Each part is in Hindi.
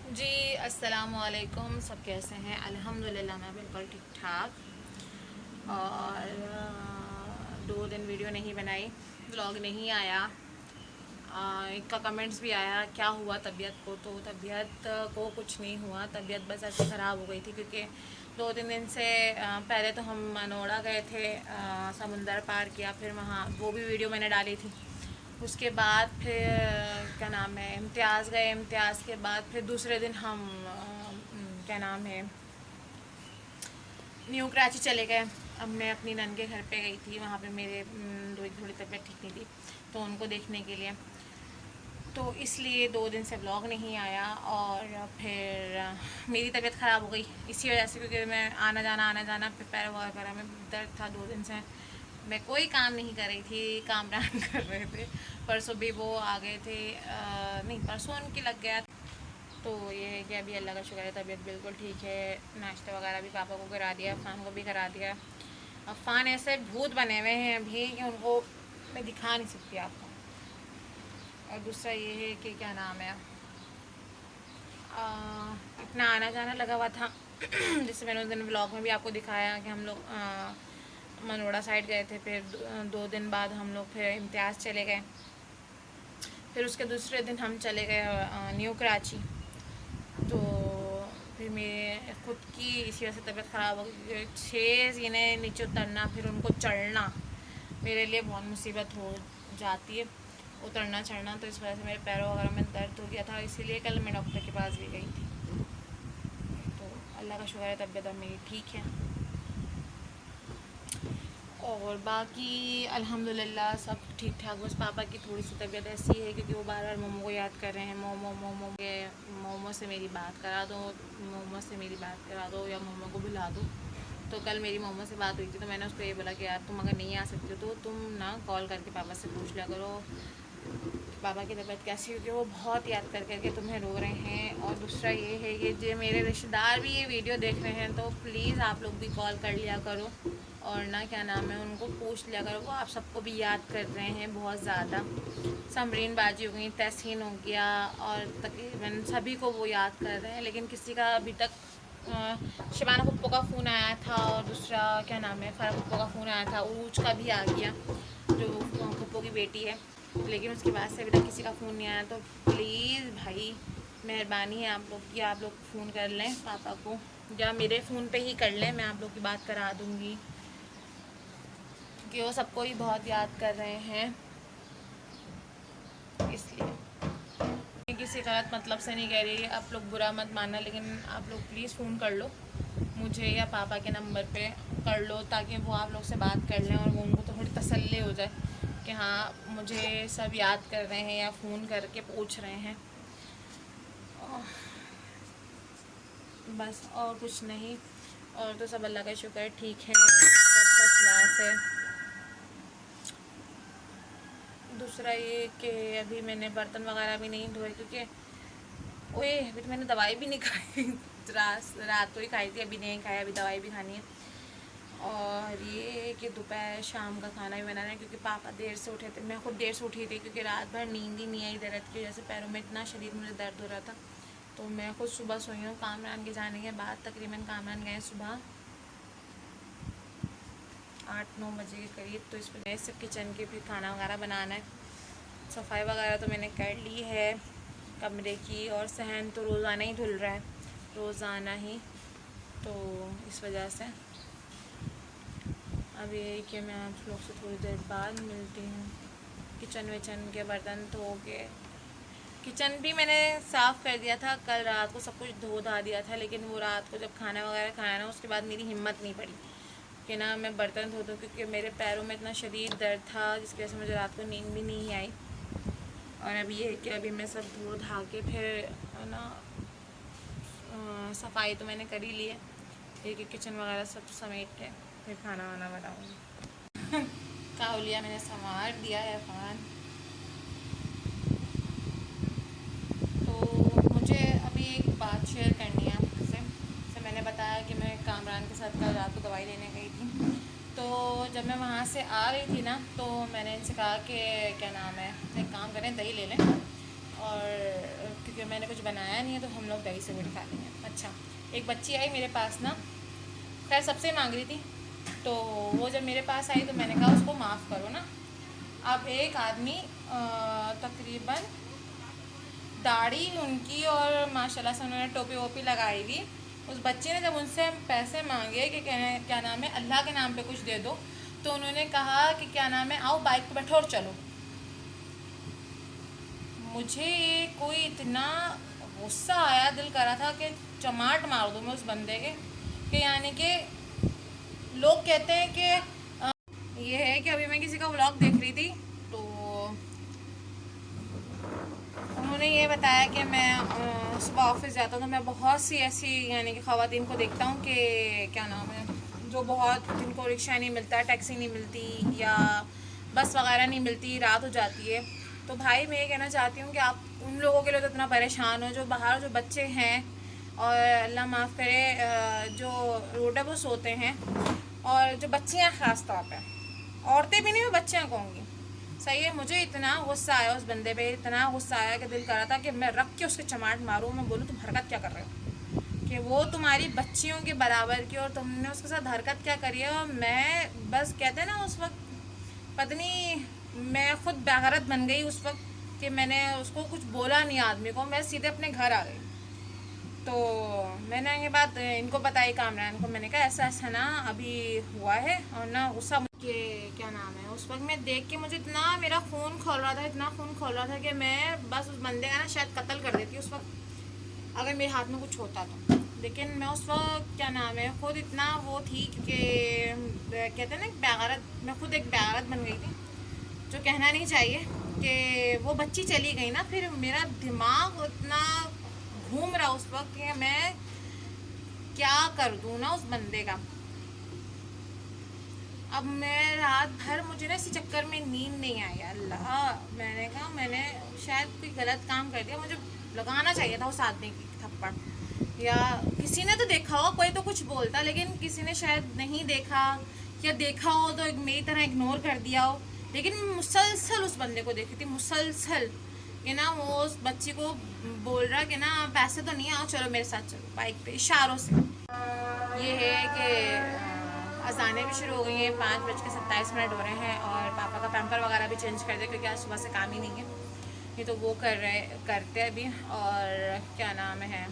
जी अस्सलाम वालेकुम। सब कैसे हैं? अल्हम्दुलिल्लाह मैं बिल्कुल ठीक ठाक। और 2 दिन वीडियो नहीं बनाई, व्लॉग नहीं आया। एक का कमेंट्स भी आया क्या हुआ तबीयत को, तो तबीयत को कुछ नहीं हुआ। तबीयत बस ऐसे ख़राब हो गई थी क्योंकि 2-3 दिन से पहले तो हम मनोड़ा गए थे, समुंदर पार किया, फिर वहाँ वो भी वीडियो मैंने डाली थी। उसके बाद फिर क्या नाम है, इम्तियाज़ गए। इम्तियाज़ के बाद फिर दूसरे दिन हम क्या नाम है, न्यू कराची चले गए। अब मैं अपनी नन के घर पे गई थी, वहाँ पे मेरे थोड़ी तबीयत ठीक नहीं थी, तो उनको देखने के लिए, तो इसलिए 2 दिन से व्लॉग नहीं आया। और फिर मेरी तबीयत ख़राब हो गई इसी वजह से, क्योंकि मैं आना जाना फिर पैर वगैरह में दर्द था। 2 दिन से मैं कोई काम नहीं कर रही थी, कामरान कर रहे थे। परसों भी वो आ गए थे, नहीं परसों उनकी लग गया। तो ये है कि अभी अल्लाह का शुक्र है तबीयत बिल्कुल ठीक है। नाश्ता वगैरह भी पापा को करा दिया, अफ़ान को भी करा दिया। अफ़ान ऐसे भूत बने हुए हैं अभी कि उनको मैं दिखा नहीं सकती आपको। और दूसरा ये है कि क्या नाम है, इतना आना जाना लगा हुआ था जिससे मैंने उस दिन व्लॉग में भी आपको दिखाया कि हम लोग मनोड़ा साइड गए थे। फिर 2 दिन बाद हम लोग फिर इम्तियाज़ चले गए। फिर उसके दूसरे दिन हम चले गए न्यू कराची। तो फिर मेरे खुद की इसी वजह से तबीयत ख़राब हो गई। 6 जीने नीचे उतरना, फिर उनको चढ़ना मेरे लिए बहुत मुसीबत हो जाती है, उतरना चढ़ना। तो इस वजह से मेरे पैरों वगैरह में दर्द हो गया था, इसीलिए कल मैं डॉक्टर के पास भी गई थी। तो अल्लाह का शुक्र है तबीयत अब मेरी ठीक है। और बाकी अल्हम्दुलिल्लाह सब ठीक ठाक। बस पापा की थोड़ी सी तबीयत ऐसी है क्योंकि वो बार बार मोमो को याद कर रहे हैं। मोमो मोमो के मोमो से मेरी बात करा दो, मोमो से मेरी बात करा दो या मोमो को बुला दो। तो कल मेरी मोमो से बात हुई थी, तो मैंने उसको ये बोला कि यार तुम अगर नहीं आ सकते हो तो तुम ना कॉल करके पापा से पूछ लिया करो पापा की तबीयत कैसी, क्योंकि वो बहुत याद कर करके तुम्हें रो रहे हैं। और दूसरा ये है कि जो मेरे रिश्तेदार भी ये वीडियो देख रहे हैं, तो प्लीज़ आप लोग भी कॉल कर लिया करो और ना क्या नाम है उनको पूछ लिया करो। वो आप सबको भी याद कर रहे हैं बहुत ज़्यादा। समरीन बाजी हो गई, तहसीन हो गया, और तकरीबन सभी को वो याद कर रहे हैं, लेकिन किसी का अभी तक शिबाना पप्पो का फ़ोन आया था, और दूसरा क्या नाम है फ़रा पप्पो का फ़ोन आया था, उरूज का भी आ गया जो पप्पो की बेटी है, लेकिन उसके बाद से अभी तक किसी का फ़ोन नहीं आया। तो प्लीज़ भाई मेहरबानी है आप लोग की, आप लोग फ़ोन कर लें पापा को, या मेरे फ़ोन पे ही कर लें, मैं आप लोग की बात करा दूँगी, क्योंकि वो सबको ही बहुत याद कर रहे हैं। इसलिए मैं किसी गलत मतलब से नहीं कह रही, आप लोग बुरा मत मानना, लेकिन आप लोग प्लीज़ फ़ोन कर लो मुझे या पापा के नंबर पे कर लो, ताकि वो आप लोग से बात कर लें और वो उनको तो थोड़ी तसल्ली हो जाए कि हाँ मुझे सब याद कर रहे हैं या फ़ोन करके पूछ रहे हैं। बस और कुछ नहीं, और तो सब अल्लाह का शुक्र है ठीक है, सब फर्स्ट क्लास है। दूसरा ये कि अभी मैंने बर्तन वगैरह भी नहीं धोए, क्योंकि ओए अभी तो मैंने दवाई भी नहीं खाई रात को ही खाई थी, अभी नहीं खाया, अभी दवाई भी खानी है। और ये कि दोपहर शाम का खाना भी बनाना है, क्योंकि पापा देर से उठे थे, मैं खुद देर से उठी थी, क्योंकि रात भर नींद ही नहीं आई दर्द की वजह से, पैरों में इतना शरीर मुझे दर्द हो रहा था। तो मैं खुद सुबह सोई हूँ कामरान के जाने के बाद, तकरीबन कामरान गए सुबह 8-9 बजे के करीब। तो इस वजह से किचन के फिर खाना वगैरह बनाना है। सफाई वगैरह तो मैंने कर ली है कमरे की, और सहन तो रोज़ाना ही धुल रहा है, रोज़ाना ही। तो इस वजह से अब ये है कि मैं आप लोग से थोड़ी देर बाद मिलती हूँ। किचन विचन के बर्तन धो के, किचन भी मैंने साफ़ कर दिया था कल रात को, सब कुछ धो धा दिया था, लेकिन वो रात को जब खाना वगैरह खाया ना, उसके बाद मेरी हिम्मत नहीं पड़ी कि ना मैं बर्तन धो दूँ, क्योंकि मेरे पैरों में इतना शदीद दर्द था जिसकी वजह से मुझे रात को नींद भी नहीं आई। और अब ये है कि अभी मैं सब धो धा के फिर ना सफाई तो मैंने कर ही ली है, एक एक किचन वगैरह सब समेट के फिर खाना वाना बनाऊँगी। काउलिया मैंने संवार दिया है अफान। तो मुझे अभी एक बात शेयर करनी है आपसे। जैसे मैंने बताया कि मैं कामरान के साथ कल रात को दवाई लेने गई थी, तो जब मैं वहाँ से आ रही थी ना, तो मैंने इनसे कहा कि क्या नाम है, एक काम करें दही ले लें, और क्योंकि क्योंकि मैंने कुछ बनाया नहीं है, तो हम लोग दही से रोटी खा लेंगे। अच्छा, एक बच्ची आई मेरे पास ना, खैर सबसे मांग रही थी, तो वो जब मेरे पास आई तो मैंने कहा उसको माफ़ करो ना। अब एक आदमी तकरीबन दाढ़ी उनकी और माशाल्लाह से उन्होंने टोपी वोपी लगाई हुई, उस बच्चे ने जब उनसे पैसे मांगे कि क्या नाम है अल्लाह के नाम पे कुछ दे दो, तो उन्होंने कहा कि क्या नाम है आओ बाइक पे बैठो और चलो। मुझे कोई इतना गुस्सा आया, दिल करा था कि चमाट मार दूँ मैं उस बंदे के, कि यानी कि लोग कहते हैं कि ये है कि अभी मैं किसी का व्लॉग देख रही थी, तो उन्होंने ये बताया कि मैं सुबह ऑफिस जाता हूँ, तो मैं बहुत सी ऐसी यानी कि ख़वातीन को देखता हूँ कि क्या नाम है जो बहुत, जिनको रिक्शा नहीं मिलता, टैक्सी नहीं मिलती या बस वगैरह नहीं मिलती, रात हो जाती है। तो भाई मैं ये कहना चाहती हूँ कि आप उन लोगों के लिए तो इतना परेशान हो जो बाहर जो बच्चे हैं, और अल्लाह माफ़ करे जो रोडे वो सोते हैं, और जो बच्चियाँ ख़ास तौर पे, औरतें भी नहीं, मैं बच्चियाँ कहूँगी। सही है, मुझे इतना गुस्सा आया उस बंदे पे, इतना गुस्सा आया कि दिल कर रहा था कि मैं रख के उसके चमाट मारूँ। मैं बोलूँ तुम हरकत क्या कर रहे हो, कि वो तुम्हारी बच्चियों के बराबर की, और तुमने उसके साथ हरकत क्या करी है। और मैं बस कहते हैं ना उस वक्त पता नहीं, मैं खुद बेगैरत बन गई उस वक्त कि मैंने उसको कुछ बोला नहीं आदमी को, मैं सीधे अपने घर आ गई। तो मैंने ये बात इनको बताई, कामरान को, मैंने कहा ऐसा ऐसा ना अभी हुआ है, और ना गुस्सा के क्या नाम है, उस वक्त मैं देख के मुझे इतना मेरा खून खोल रहा था, इतना खून खोल रहा था कि मैं बस उस बंदे का ना शायद कत्ल कर देती उस वक्त अगर मेरे हाथ में कुछ होता तो। लेकिन मैं उस वक्त क्या नाम है खुद इतना वो थी, क्योंकि कहते हैं ना बेगैरत, मैं खुद एक बेगैरत बन गई थी, जो कहना नहीं चाहिए। कि वो बच्ची चली गई ना, फिर मेरा दिमाग इतना घूम रहा उस वक्त कि मैं क्या कर दूँ ना उस बंदे का। अब मैं रात भर, मुझे ना इसी चक्कर में नींद नहीं आई। अल्लाह, मैंने कहा मैंने शायद कोई गलत काम कर दिया, मुझे लगाना चाहिए था उस आदमी की थप्पड़, या किसी ने तो देखा हो, कोई तो कुछ बोलता, लेकिन किसी ने शायद नहीं देखा, या देखा हो तो मेरी तरह इग्नोर कर दिया हो। लेकिन मुसलसल उस बंदे को देखी थी, मुसलसल कि ना वो उस बच्ची को बोल रहा कि ना पैसे तो नहीं, आओ चलो मेरे साथ चलो बाइक पे, इशारों से। ये है कि अजानें भी शुरू हो गई हैं, 5:27 हो रहे हैं, और पापा का पैम्पर वगैरह भी चेंज कर दिया क्योंकि आज सुबह से काम ही नहीं है, ये तो वो करते अभी। और क्या नाम है,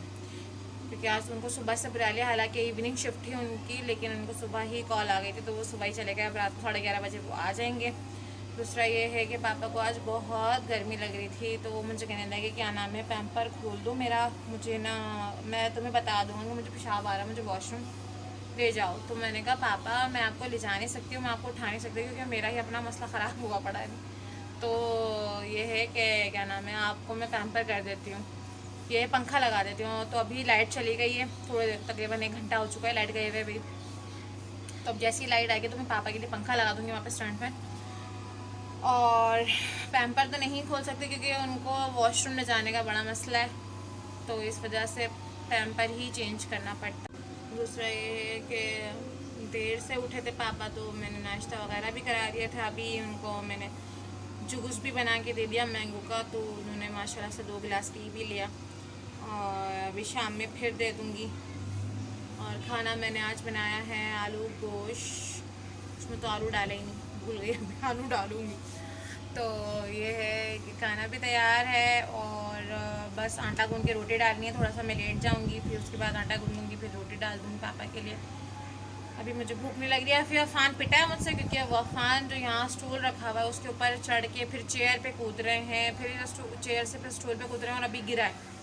क्योंकि आज उनको सुबह से बुला लिया, हालांकि इवनिंग शिफ्ट थी उनकी, लेकिन उनको सुबह ही कॉल आ गई थी, तो वो सुबह ही चले गए। अब रात को 11:30 बजे वो आ जाएंगे। दूसरा ये है कि पापा को आज बहुत गर्मी लग रही थी, तो वो मुझे कहने लगे क्या नाम है पैम्पर खोल दो मेरा, मुझे ना, मैं तुम्हें बता दूँगी, मुझे पेशाब आ रहा है, मुझे वॉशरूम ले जाओ। तो मैंने कहा पापा मैं आपको ले जा नहीं सकती हूँ, मैं आपको उठा नहीं सकती, क्योंकि मेरा ही अपना मसला ख़राब हुआ पड़ा है। तो ये है कि क्या नाम है आपको मैं पैम्पर कर देती हूँ, ये पंखा लगा देती हूँ। तो अभी लाइट चली गई है, थोड़े तकरीबन 1 घंटा हो चुका है लाइट गए हुए अभी। तो अब जैसी लाइट आएगी तो मैं पापा के लिए पंखा लगा दूँगी वहाँ पे स्टैंड पे। और पैम्पर तो नहीं खोल सकती क्योंकि उनको वॉशरूम ले जाने का बड़ा मसला है, तो इस वजह से पैम्पर ही चेंज करना पड़ता। दूसरा ये है कि देर से उठे थे पापा, तो मैंने नाश्ता वगैरह भी करा दिया था। अभी उनको मैंने जूस भी बना के दे दिया मैंगो का, तो उन्होंने माशाल्लाह से 2 गिलास पी भी लिया, और अभी शाम में फिर दे दूँगी। और खाना मैंने आज बनाया है आलू गोश्त, उसमें तो आलू डाला ही नहीं, भूल गई, आलू डालूँगी। तो ये है कि खाना भी तैयार है, और बस आटा गूँध के रोटी डालनी है। थोड़ा सा मैं लेट जाऊँगी, फिर उसके बाद आटा गूँधूँगी, फिर रोटी डाल दूँगी पापा के लिए। अभी मुझे भूख नहीं लग रही है। फिर अफान पिटा है मुझसे, क्योंकि वो अफान जो यहाँ स्टूल रखा हुआ है उसके ऊपर चढ़ के फिर चेयर पे कूद रहे हैं, फिर चेयर से फिर स्टूल पे कूद रहे हैं, और अभी गिरा है।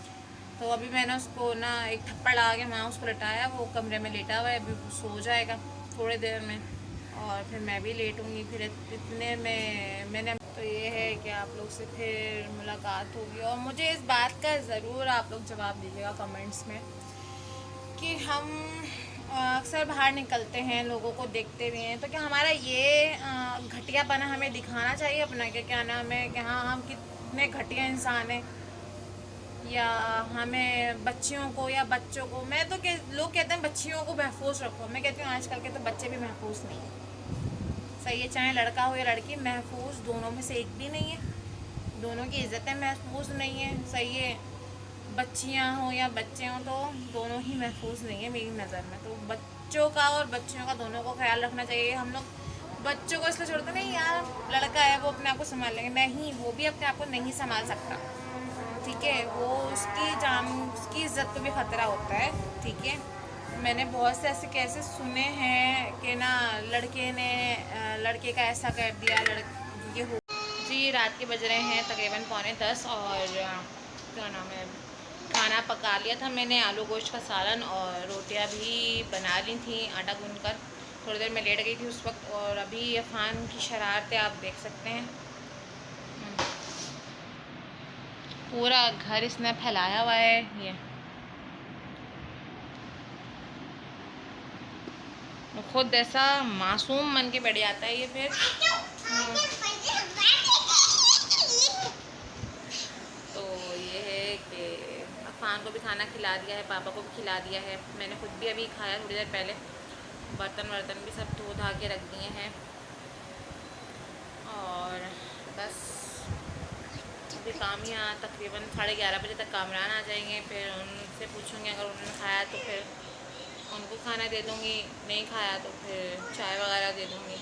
तो अभी मैंने उसको ना एक थप्पड़ लगा के वहाँ उसको लटाया, वो कमरे में लेटा हुआ है, अभी सो जाएगा थोड़ी देर में, और फिर मैं भी लेटूँगी। फिर इतने में मैंने, तो ये है कि आप लोग से फिर मुलाकात होगी, और मुझे इस बात का ज़रूर आप लोग जवाब दीजिएगा कमेंट्स में कि हम अक्सर बाहर निकलते हैं, लोगों को देखते भी हैं, तो क्या हमारा ये घटियापना हमें दिखाना चाहिए अपना, कि क्या नाम है कि हाँ हम कितने घटिया इंसान हैं, या हमें बच्चियों को या बच्चों को, मैं तो लोग कहते हैं बच्चियों को महफूज रखो, मैं कहती हूँ आजकल के तो बच्चे भी महफूज नहीं है। सही है, चाहे लड़का हो या लड़की, महफूज दोनों में से एक भी नहीं है, दोनों की इज्जतें महफूज नहीं है। सही है, बच्चियां हो या बच्चे हों तो दोनों ही महफूज नहीं है मेरी नज़र में। तो बच्चों का और बच्चियों का दोनों को ख्याल रखना चाहिए। हम लोग बच्चों को इसलिए छोड़ते नहीं, यार लड़का है वो अपने आप को संभाल लेंगे, नहीं, वो भी अपने आप को नहीं संभाल सकता, ठीक है। वो उसकी जान, उसकी इज्जत को भी खतरा होता है, ठीक है। मैंने बहुत से ऐसे केसेस सुने हैं कि ना लड़के ने लड़के का ऐसा कर दिया, ये हो जी। रात के बज रहे हैं तकरीबन 9:45 और क्या नाम है, खाना पका लिया था मैंने, आलू गोश्त का सालन और रोटियां भी बना ली थी आटा गूंदकर। थोड़ी देर में लेट गई थी उस वक्त, और अभी अफान की शरारतें आप देख सकते हैं। पूरा घर इसने फैलाया हुआ है। ये खुद ऐसा मासूम बन के बैठ जाता है ये फिर। तो ये है कि अफान को भी खाना खिला दिया है, पापा को भी खिला दिया है, मैंने खुद भी अभी खाया थोड़ी देर पहले। बर्तन वर्तन भी सब धो धा के रख दिए हैं, और बस अभी काम ही तकरीबन 11:30 बजे तक कामरान आ जाएंगे। फिर उनसे पूछूंगी, अगर उन्होंने खाया तो फिर उनको खाना दे दूँगी, नहीं खाया तो फिर चाय वगैरह दे दूँगी।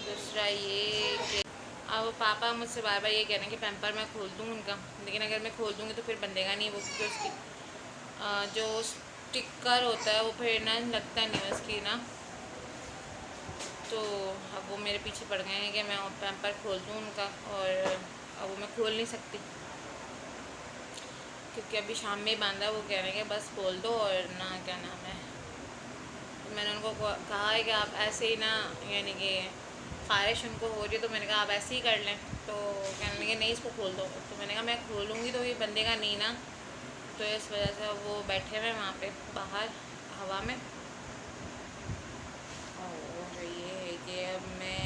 दूसरा ये कि अब पापा मुझसे बार बार ये कह रहे हैं कि पैम्पर मैं खोल दूँ उनका, लेकिन अगर मैं खोल दूँगी तो फिर बंधेगा नहीं वो, क्योंकि उसकी जो स्टिकर होता है वो फिर ना लगता नहीं है उसकी ना। तो अब वो मेरे पीछे पड़ गए हैं कि मैं पैम्पर खोल दूँ उनका, और अब वो मैं खोल नहीं सकती क्योंकि अभी शाम में ही बांधा। वो कह रहे हैं कि बस खोल दो, और ना क्या नाम है, तो मैंने उनको कहा है कि आप ऐसे ही ना, यानी कि ख़ारिश उनको हो रही है तो मैंने कहा आप ऐसे ही कर लें। तो कहने लगे नहीं इसको खोल दो, तो मैंने कहा मैं खोलूँगी तो ये बंदेगा नहीं ना। तो इस वजह से वो बैठे हुए वहाँ पे बाहर हवा में। और ये है कि अब मैं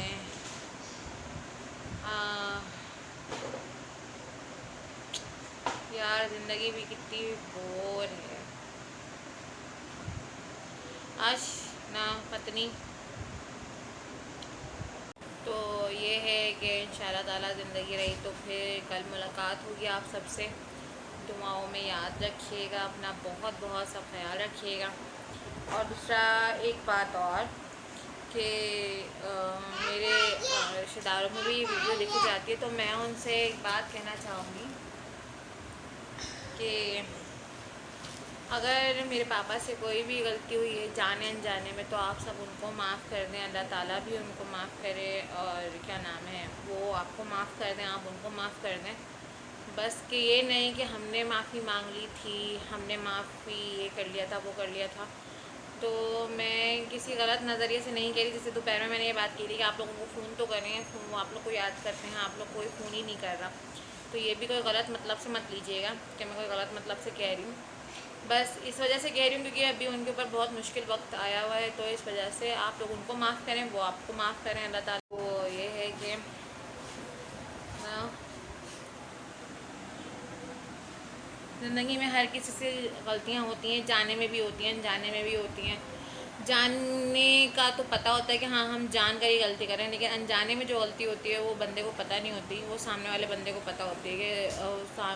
यार ज़िंदगी भी कितनी बोर है आज ना पत्नी। तो ये है कि इंशाल्लाह ताला ज़िंदगी रही तो फिर कल मुलाकात होगी आप सबसे। दुआओं में याद रखिएगा, अपना बहुत बहुत सा ख्याल रखिएगा। और दूसरा एक बात और कि मेरे रिश्तेदारों में भी वीडियो देखी जाती है, तो मैं उनसे एक बात कहना चाहूँगी कि अगर मेरे पापा से कोई भी गलती हुई है जाने अनजाने में, तो आप सब उनको माफ़ कर दें, अल्लाह ताला भी उनको माफ़ करे, और क्या नाम है वो आपको माफ़ कर दें, आप उनको माफ़ कर दें। बस कि ये नहीं कि हमने माफ़ी मांग ली थी, हमने माफ़ी ये कर लिया था, वो कर लिया था। तो मैं किसी गलत नज़रिए से नहीं कह रही। जैसे दोपहर में मैंने ये बात की थी कि आप लोगों को फ़ोन तो करें, फ़ोन आप लोग को याद करते हैं, आप लोग कोई फ़ोन ही नहीं कर रहा। तो ये भी कोई गलत मतलब से मत लीजिएगा कि मैं कोई गलत मतलब से कह रही हूँ। बस इस वजह से कह रही हूँ क्योंकि अभी उनके ऊपर बहुत मुश्किल वक्त आया हुआ है, तो इस वजह से आप लोग उनको माफ़ करें, वो आपको माफ़ करें, अल्लाह ताला को। ये है कि ज़िंदगी में हर किसी से गलतियाँ होती हैं, जाने में भी होती हैं, अनजाने में भी होती हैं। जानने का तो पता होता है कि हाँ हम जान कर ही गलती करें, लेकिन अनजाने में जो गलती होती है वो बंदे को पता नहीं होती, वो सामने वाले बंदे को पता होती है कि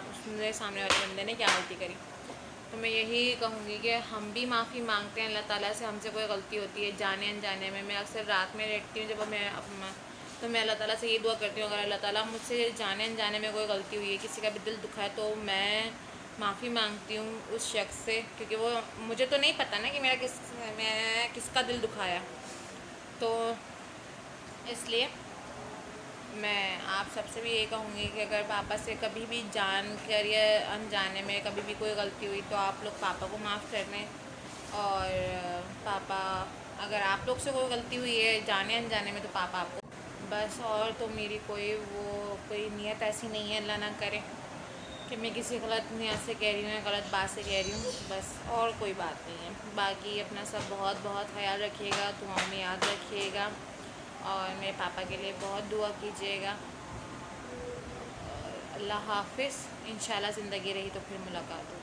उसने सामने वाले बंदे ने क्या गलती करी। तो मैं यही कहूँगी कि हम भी माफ़ी मांगते हैं अल्लाह ताला से, हमसे कोई गलती होती है जाने अनजाने में। मैं अक्सर रात में लेटती हूँ जब मैं तो मैं अल्लाह ताला से ये दुआ करती हूँ, अगर अल्लाह ताला मुझसे जाने अनजाने में कोई गलती हुई है, किसी का भी दिल दुखा है, तो मैं माफ़ी मांगती हूँ उस शख्स से, क्योंकि वो मुझे तो नहीं पता ना कि मैं किसका दिल दुखाया। तो इसलिए मैं आप सबसे भी ये कहूँगी कि अगर पापा से कभी भी जान कर या अनजाने में कभी भी कोई गलती हुई तो आप लोग पापा को माफ़ कर दें। और पापा, अगर आप लोग से कोई गलती हुई है जाने अनजाने में, तो पापा आपको बस। और तो मेरी कोई नीयत ऐसी नहीं है, अल्लाह ना करे कि मैं किसी गलत नियत से कह रही हूँ या गलत बात से कह रही हूँ, बस और कोई बात नहीं है। बाकी अपना सब बहुत बहुत ख्याल रखिएगा, दुआओं में याद रखिएगा, और मेरे पापा के लिए बहुत दुआ कीजिएगा। अल्लाह हाफिज़। इंशाल्लाह ज़िंदगी रही तो फिर मुलाकात होगी।